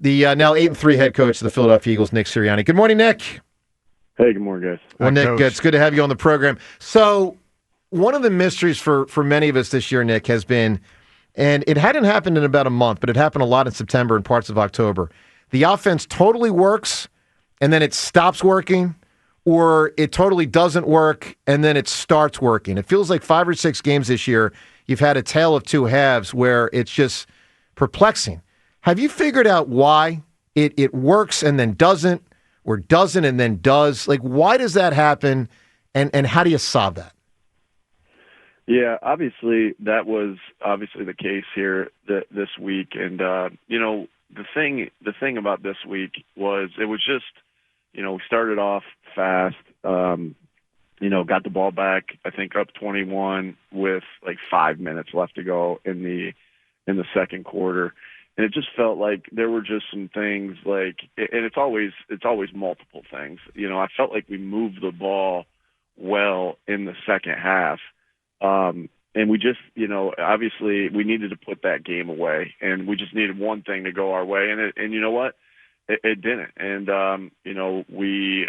the now 8-3 head coach of the Philadelphia Eagles, Nick Sirianni. Good morning, Nick. Hey, good morning, guys. Well, Nick, Coach. it's good to have you on the program. So, one of the mysteries for many of us this year, Nick, has been, and it hadn't happened in about a month, but it happened a lot in September and parts of October. The offense totally works, and then it stops working, or it totally doesn't work, and then it starts working. It feels like 5 or 6 games this year, you've had a tale of two halves where it's just perplexing. Have you figured out why it works and then doesn't, or doesn't and then does? Like, why does that happen, and how do you solve that? Yeah, obviously that was the case here this week, and the thing about this week was it was just we started off fast, got the ball back, I think up 21 with like 5 minutes left to go in the second quarter. And it just felt like there were just some things and it's always multiple things. I felt like we moved the ball well in the second half. And we just, obviously we needed to put that game away, and we just needed one thing to go our way. And you know what? It didn't. And, we,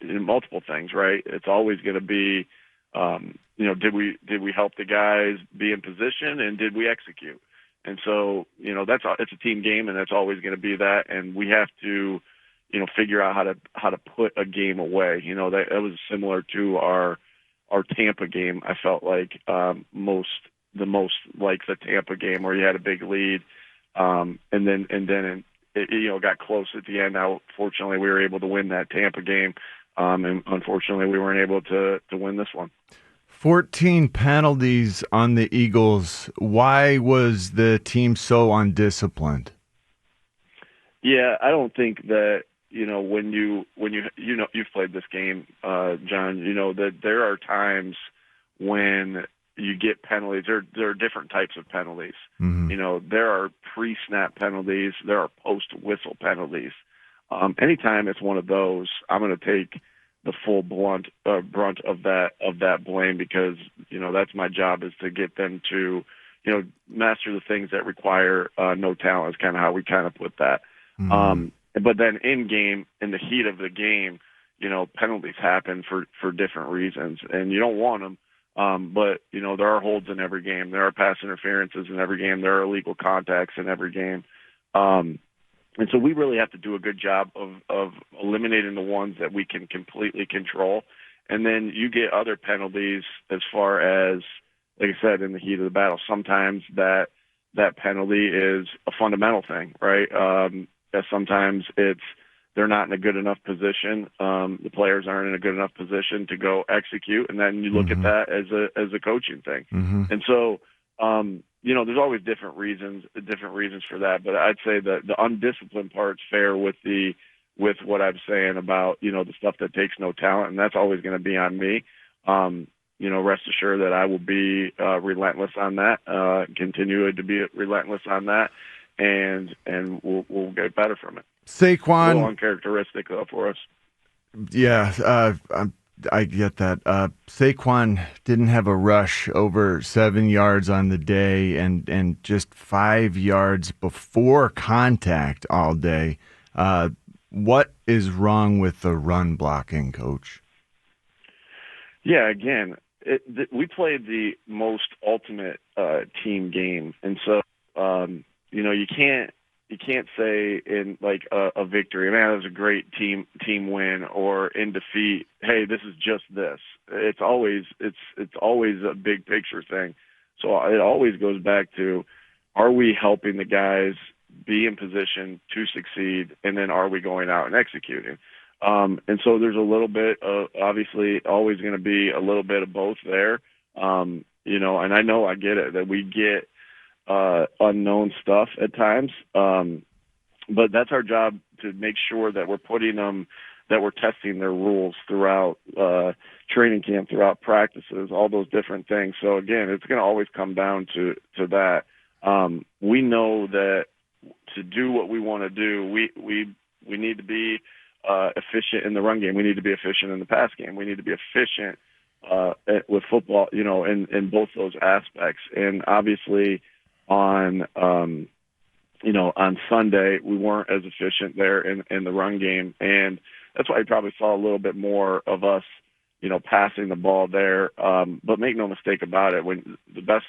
multiple things, right? It's always going to be, did we help the guys be in position, and did we execute? And so, it's a team game, and that's always going to be that. And we have to, figure out how to put a game away. That was similar to our Tampa game. I felt like the most like the Tampa game where you had a big lead, and then it got close at the end. Now, fortunately, we were able to win that Tampa game, and unfortunately, we weren't able to win this one. 14 penalties on the Eagles. Why was the team so undisciplined? Yeah, I don't think that when you've played this game, John, that there are times when you get penalties. There are different types of penalties. Mm-hmm. There are pre-snap penalties. There are post-whistle penalties. Anytime it's one of those, I'm going to take the full brunt of that blame, because that's my job, is to get them to master the things that require no talent. Is kind of how we kind of put that. Mm-hmm. But then in the heat of the game, penalties happen for different reasons, and you don't want them. But there are holds in every game. There are pass interferences in every game. There are illegal contacts in every game. And so we really have to do a good job of eliminating the ones that we can completely control. And then you get other penalties as far as, like I said, in the heat of the battle. Sometimes that penalty is a fundamental thing, right? Sometimes they're not in a good enough position. The players aren't in a good enough position to go execute, and then you look mm-hmm. at that as a coaching thing. Mm-hmm. And so, there's always different reasons for that. But I'd say that the undisciplined part's fair with what I'm saying about the stuff that takes no talent, and that's always going to be on me. Rest assured that I will be relentless on that, continue to be relentless on that. And we'll get better from it. Saquon, a little uncharacteristic though for us. Yeah, I get that. Saquon didn't have a rush over 7 yards on the day, and just 5 yards before contact all day. What is wrong with the run blocking, Coach? Yeah, again, we played the most ultimate team game, and so. You can't say in like a victory, man, that was a great team win, or in defeat, hey, this is just this. It's always a big picture thing. So it always goes back to, are we helping the guys be in position to succeed, and then are we going out and executing? And so there's a little bit of, obviously, always going to be a little bit of both there. And I get it, that we get unknown stuff at times, but that's our job, to make sure that we're testing their rules throughout training camp, throughout practices, all those different things. So again, it's going to always come down to that. We know that to do what we want to do, we need to be efficient in the run game. We need to be efficient in the pass game. We need to be efficient with football, in both those aspects. And obviously on on Sunday, we weren't as efficient there in the run game. And that's why you probably saw a little bit more of us, passing the ball there. But make no mistake about it, when the best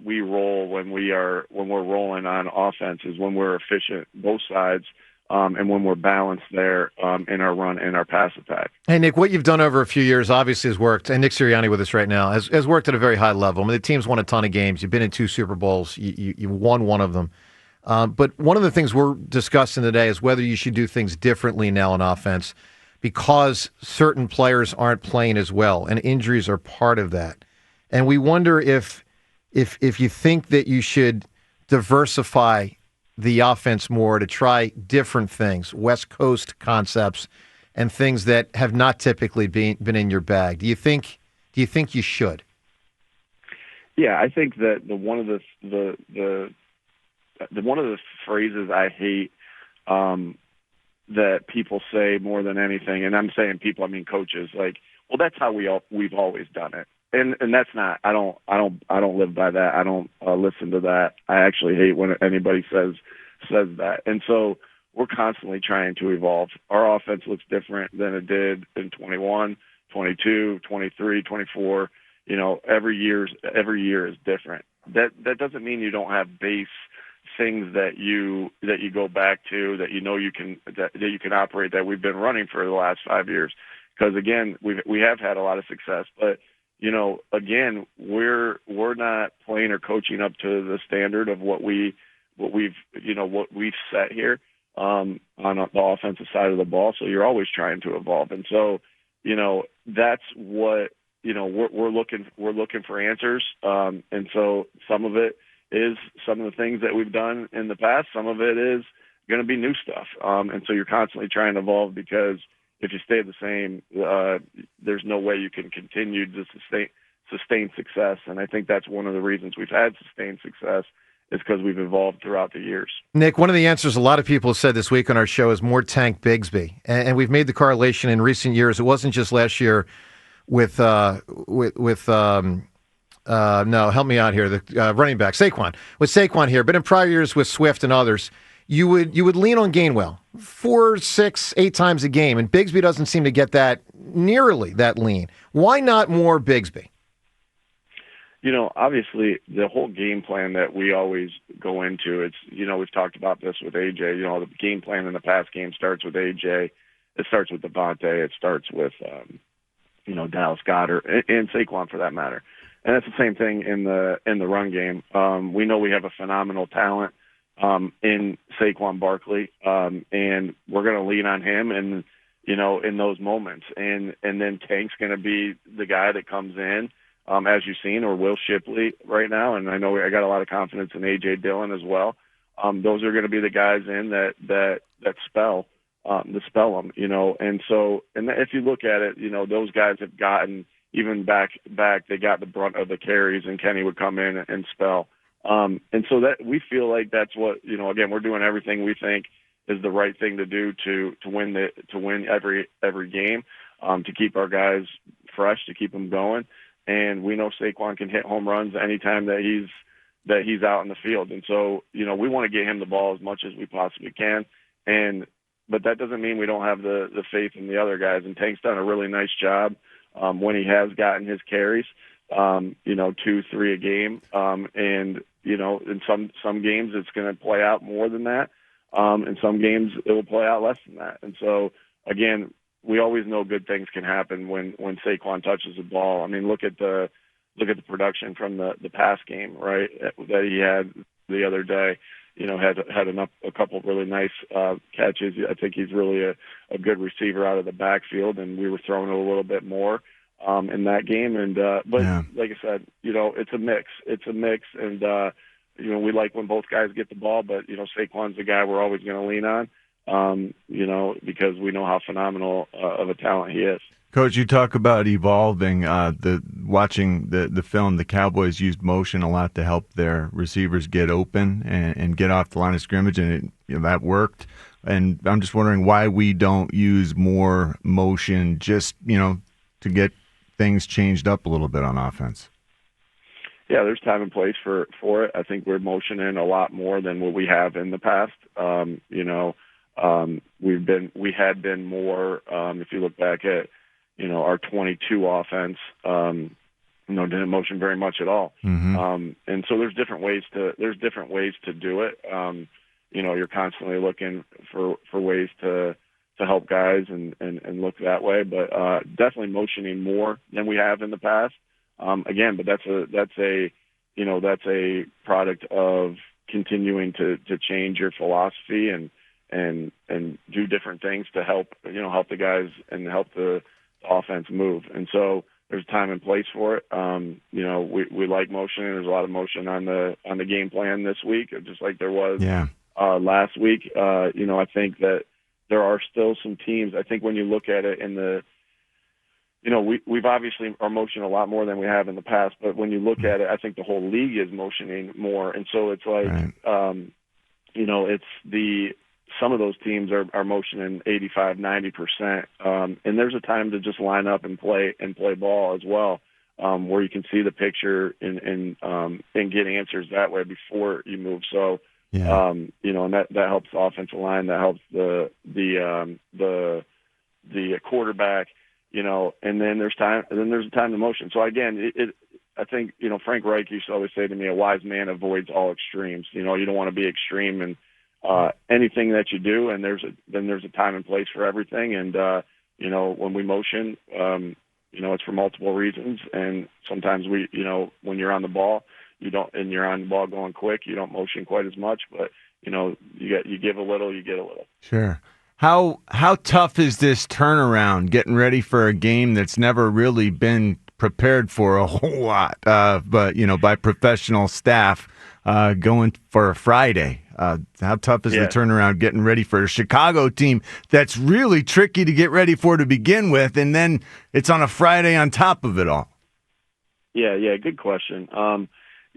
we roll when we're rolling on offense is when we're efficient both sides, and when we're balanced there in our run and our pass attack. Hey, Nick, what you've done over a few years obviously has worked, and Nick Sirianni with us right now has worked at a very high level. I mean, the team's won a ton of games. You've been in 2 Super Bowls. You won one of them. But one of the things we're discussing today is whether you should do things differently now in offense because certain players aren't playing as well, and injuries are part of that. And we wonder if you think that you should diversify the offense more to try different things, West Coast concepts, and things that have not typically been in your bag. Do you think you should? Yeah, I think that one of the phrases I hate that people say more than anything, and I'm saying people, I mean coaches, like, well, that's how we've always done it. And that's not. I don't live by that. I don't listen to that. I actually hate when anybody says that. And so we're constantly trying to evolve. Our offense looks different than it did in 21, 22, 23, 24. Every year is different. That doesn't mean you don't have base things that you go back to that you can operate, that we've been running for the last 5 years. Because again, we have had a lot of success, but again, we're not playing or coaching up to the standard of what we've set here on the offensive side of the ball. So you're always trying to evolve, and so that's what we're looking for answers. And so some of it is some of the things that we've done in the past. Some of it is going to be new stuff, and so you're constantly trying to evolve, because if you stay the same, there's no way you can continue to sustain success. And I think that's one of the reasons we've had sustained success, is because we've evolved throughout the years. Nick, one of the answers a lot of people have said this week on our show is more Tank Bigsby. And we've made the correlation in recent years. It wasn't just last year with no, help me out here, the running back, Saquon. With Saquon here, but in prior years with Swift and others, you would lean on Gainwell 4, 6, 8 times a game, and Bigsby doesn't seem to get that nearly that lean. Why not more Bigsby? Obviously the whole game plan that we always go into, it's, we've talked about this with AJ, the game plan in the past game starts with AJ. It starts with Devontae. It starts with, Dallas Goedert and Saquon for that matter. And it's the same thing in the run game. We know we have a phenomenal talent in Saquon Barkley, and we're going to lean on him and, in those moments. And then Tank's going to be the guy that comes in, as you've seen, or Will Shipley right now. And I know I got a lot of confidence in A.J. Dillon as well. Those are going to be the guys in that spell them, And so, and if you look at it, those guys have gotten, even back, they got the brunt of the carries, and Kenny would come in and spell. And so that we feel like that's what, again, we're doing everything we think is the right thing to do to win every game, to keep our guys fresh, to keep them going. And we know Saquon can hit home runs anytime that he's out in the field. And so, we want to get him the ball as much as we possibly can. But that doesn't mean we don't have the faith in the other guys. And Tank's done a really nice job when he has gotten his carries, 2, 3 a game. And, in some games it's going to play out more than that. In some games it will play out less than that. And so, again, we always know good things can happen when Saquon touches the ball. I mean, look at the production from the pass game, right, that he had the other day. Had a couple of really nice catches. I think he's really a good receiver out of the backfield, and we were throwing it a little bit more in that game. And but yeah, like I said, it's a mix. And we like when both guys get the ball, but Saquon's the guy we're always going to lean on. Because we know how phenomenal of a talent he is. Coach, you talk about evolving. Watching the film, the Cowboys used motion a lot to help their receivers get open and get off the line of scrimmage, and that worked. And I'm just wondering why we don't use more motion, just to get things changed up a little bit on offense. Yeah, there's time and place for it. I think we're motioning a lot more than what we have in the past. We had been more. If you look back at our 22 offense, didn't motion very much at all. Mm-hmm. And so there's different ways to do it. You're constantly looking for ways to help guys and look that way, but definitely motioning more than we have in the past. But that's a product of continuing to change your philosophy and do different things to help the guys and help the offense move. And so there's time and place for it. We like motion. There's a lot of motion on the game plan this week, just like there was last week. I think that there are still some teams. I think when you look at it in the we've obviously are motioning a lot more than we have in the past, but when you look at it, I think the whole league is motioning more. And so it's like, some of those teams are motioning 85, 90%. And there's a time to just line up and play ball as well, where you can see the picture and get answers that way before you move. So, and that helps the offensive line, that helps the quarterback, and then there's time to motion. So again, I think, Frank Reich used to always say to me, a wise man avoids all extremes. You don't want to be extreme in anything that you do, and there's a time and place for everything. And, when we motion, it's for multiple reasons. And sometimes when you're on the ball, and you're on the ball going quick, you don't motion quite as much, but, you give a little, you get a little. Sure. How tough is this turnaround, getting ready for a game that's never really been prepared for a whole lot, but by professional staff, going for a Friday? How tough is the turnaround getting ready for a Chicago team that's really tricky to get ready for to begin with, and then it's on a Friday on top of it all? Yeah, good question.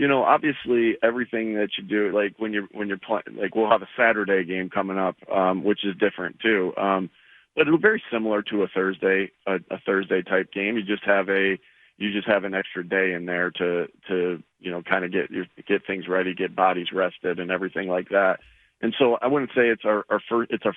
Obviously everything that you do, like when you're playing, like we'll have a Saturday game coming up, which is different too. But it'll be very similar to a Thursday type game. You just have an extra day in there to kind of get things ready, get bodies rested and everything like that. And so I wouldn't say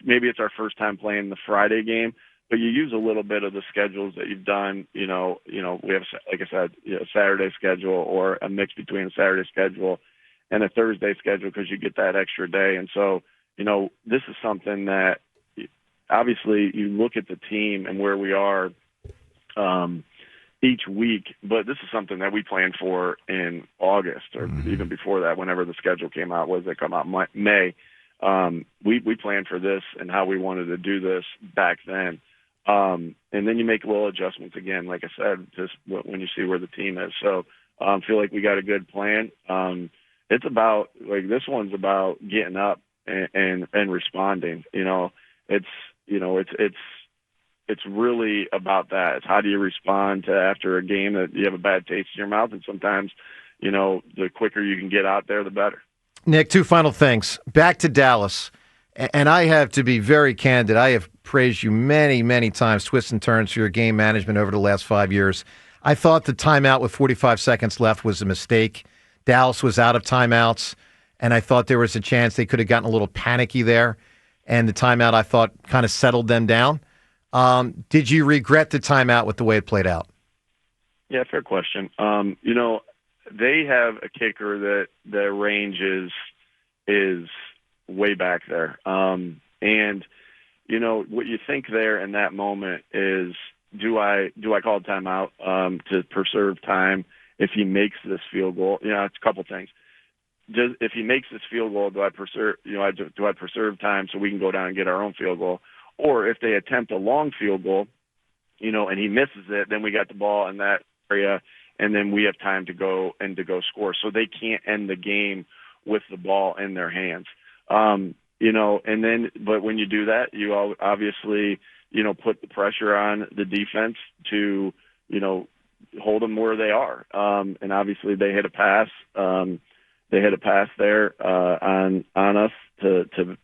maybe it's our first time playing the Friday game, but you use a little bit of the schedules that you've done. We have, like I said, a Saturday schedule or a mix between a Saturday schedule and a Thursday schedule because you get that extra day. And so, this is something that obviously you look at the team and where we are each week, but this is something that we planned for in August or even before that, whenever the schedule came out. Was it come out May? We planned for this and how we wanted to do this back then. And then you make little adjustments again, like I said, just when you see where the team is. So I feel like we got a good plan. It's about, like, this one's about getting up and responding. It's really about that. It's how do you respond to after a game that you have a bad taste in your mouth, and sometimes, the quicker you can get out there, the better. Nick, two final things. Back to Dallas, and I have to be very candid. I have praised you many, many times, twists and turns, for your game management over the last 5 years. I thought the timeout with 45 seconds left was a mistake. Dallas was out of timeouts, and I thought there was a chance they could have gotten a little panicky there, and the timeout, I thought, kind of settled them down. Did you regret the timeout with the way it played out? Yeah, fair question. They have a kicker that the range is way back there. And what you think there in that moment is, do I call timeout to preserve time if he makes this field goal? It's a couple things. If he makes this field goal, do I preserve time so we can go down and get our own field goal? Or if they attempt a long field goal, and he misses it, then we got the ball in that area, and then we have time to go score. So they can't end the game with the ball in their hands. But when you do that, you obviously, put the pressure on the defense to, hold them where they are. And obviously they hit a pass. They hit a pass there on us to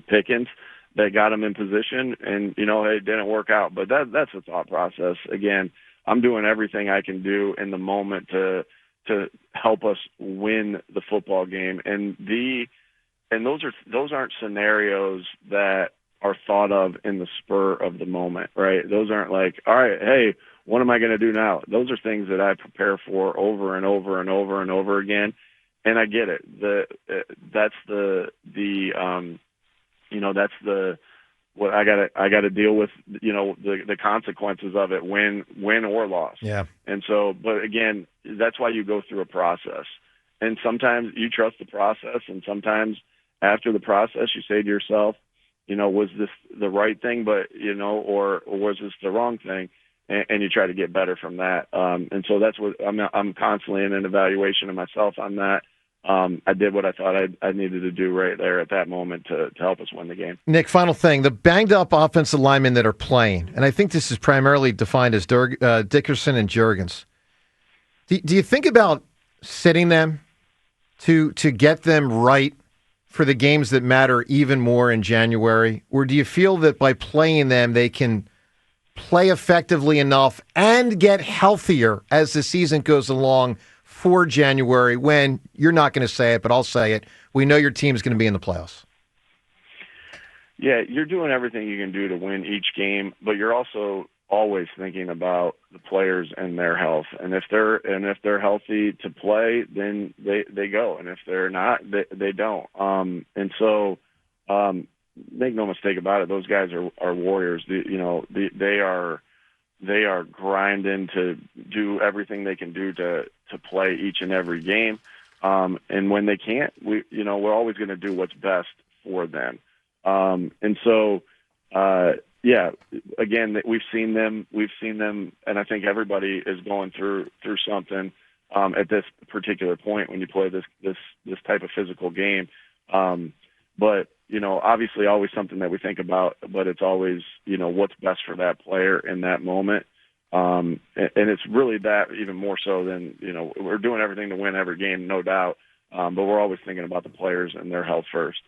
Pickens. That got him in position, and it didn't work out. But that's the thought process. Again, I'm doing everything I can do in the moment to to help us win the football game. And those aren't scenarios that are thought of in the spur of the moment, right? Those aren't like, all right, hey, what am I going to do now? Those are things that I prepare for over and over and over and over again. And I get it. That's what I gotta deal with, the consequences of it, win or loss. Yeah. And so, but again, that's why you go through a process. And sometimes you trust the process, and sometimes after the process, you say to yourself, was this the right thing, but or was this the wrong thing? And you try to get better from that. And so that's what I'm constantly in an evaluation of myself on that. I did what I thought I needed to do right there at that moment to help us win the game. Nick, final thing. The banged-up offensive linemen that are playing, and I think this is primarily defined as Dickerson and Juergens. Do you think about sitting them to get them right for the games that matter even more in January? Or do you feel that by playing them, they can play effectively enough and get healthier as the season goes along for January, when you're not going to say it, but I'll say it, we know your team's going to be in the playoffs? Yeah, you're doing everything you can do to win each game, but you're also always thinking about the players and their health. And if they're healthy to play, then they go. And if they're not, they don't. And so make no mistake about it, those guys are warriors. They are grinding to do everything they can do to play each and every game. And when they can't, we're always going to do what's best for them. And so, again, we've seen them, and I think everybody is going through something at this particular point when you play this type of physical game. But obviously always something that we think about, but it's always, what's best for that player in that moment. And it's really that even more so than, we're doing everything to win every game, no doubt. But we're always thinking about the players and their health first.